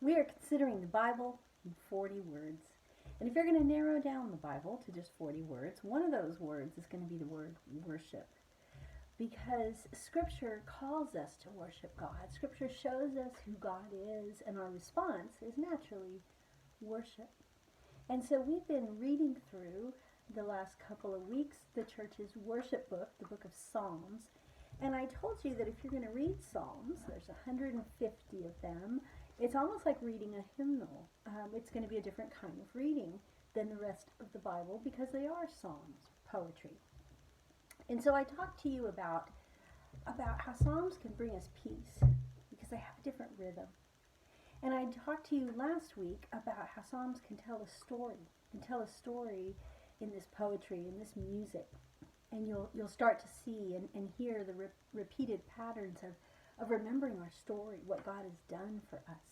We are considering the Bible in 40 words. And if you're going to narrow down the Bible to just 40 words, one of those words is going to be the word worship. Because Scripture calls us to worship God. Scripture shows us who God is, and our response is naturally worship. And so we've been reading through the last couple of weeks the church's worship book, the book of Psalms. And I told you that if you're going to read Psalms, there's 150 of them. It's almost like reading a hymnal. It's going to be a different kind of reading than the rest of the Bible because they are psalms, poetry. And so I talked to you about how Psalms can bring us peace because they have a different rhythm. And I talked to you last week about how Psalms can tell a story in this poetry, in this music. And you'll start to see and hear the repeated patterns of remembering our story, what God has done for us.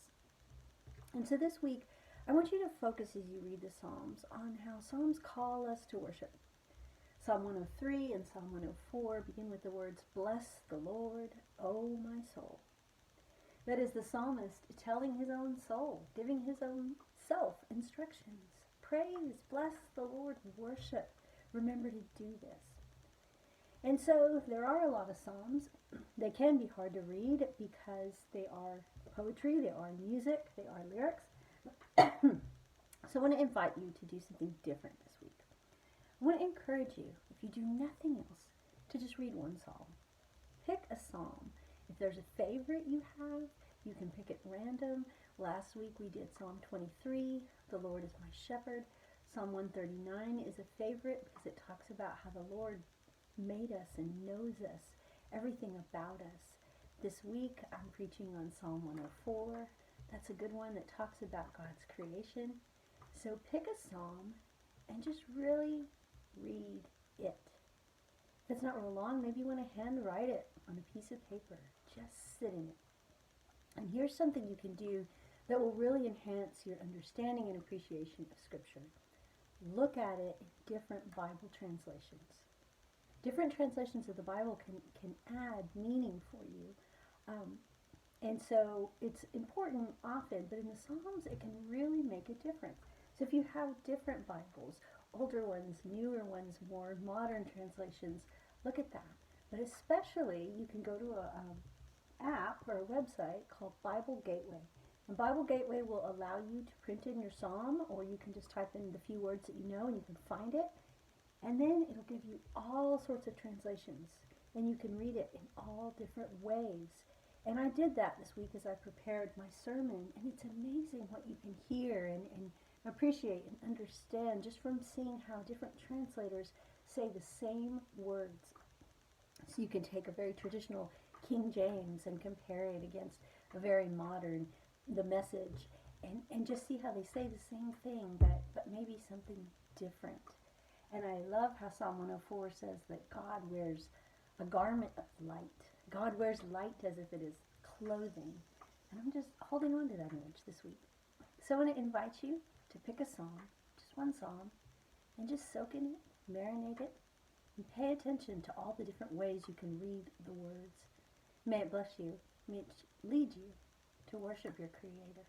And so this week, I want you to focus as you read the Psalms on how Psalms call us to worship. Psalm 103 and Psalm 104 begin with the words, "Bless the Lord, O my soul." That is the psalmist telling his own soul, giving his own self instructions. Praise, bless the Lord, worship. Remember to do this. And so there are a lot of psalms. They can be hard to read because they are poetry, they are music, they are lyrics. So I want to invite you to do something different this week. I want to encourage you, if you do nothing else, to just read one psalm. Pick a psalm. If there's a favorite you have, you can pick it random. Last week we did Psalm 23, "The Lord is my shepherd." Psalm 139 is a favorite because it talks about how the Lord made us and knows us, everything about us. This week I'm preaching on Psalm 104. That's a good one that talks about God's creation. So pick a psalm and just really read it. If it's not real long, maybe you want to handwrite it on a piece of paper. Just sit in it. And here's something you can do that will really enhance your understanding and appreciation of Scripture. Look at it in different Bible translations. Different translations of the Bible can add meaning for you. And so it's important often, but in the Psalms it can really make a difference. So if you have different Bibles, older ones, newer ones, more modern translations, look at that. But especially you can go to an app or a website called Bible Gateway. And Bible Gateway will allow you to print in your psalm, or you can just type in the few words that you know and you can find it. And then it'll give you all sorts of translations, and you can read it in all different ways. And I did that this week as I prepared my sermon, and it's amazing what you can hear and appreciate and understand just from seeing how different translators say the same words. So you can take a very traditional King James and compare it against a very modern, the Message, and just see how they say the same thing, but maybe something different. And I love how Psalm 104 says that God wears a garment of light. God wears light as if it is clothing. And I'm just holding on to that image this week. So I want to invite you to pick a psalm, just one psalm, and just soak in it, marinate it, and pay attention to all the different ways you can read the words. May it bless you. May it lead you to worship your Creator.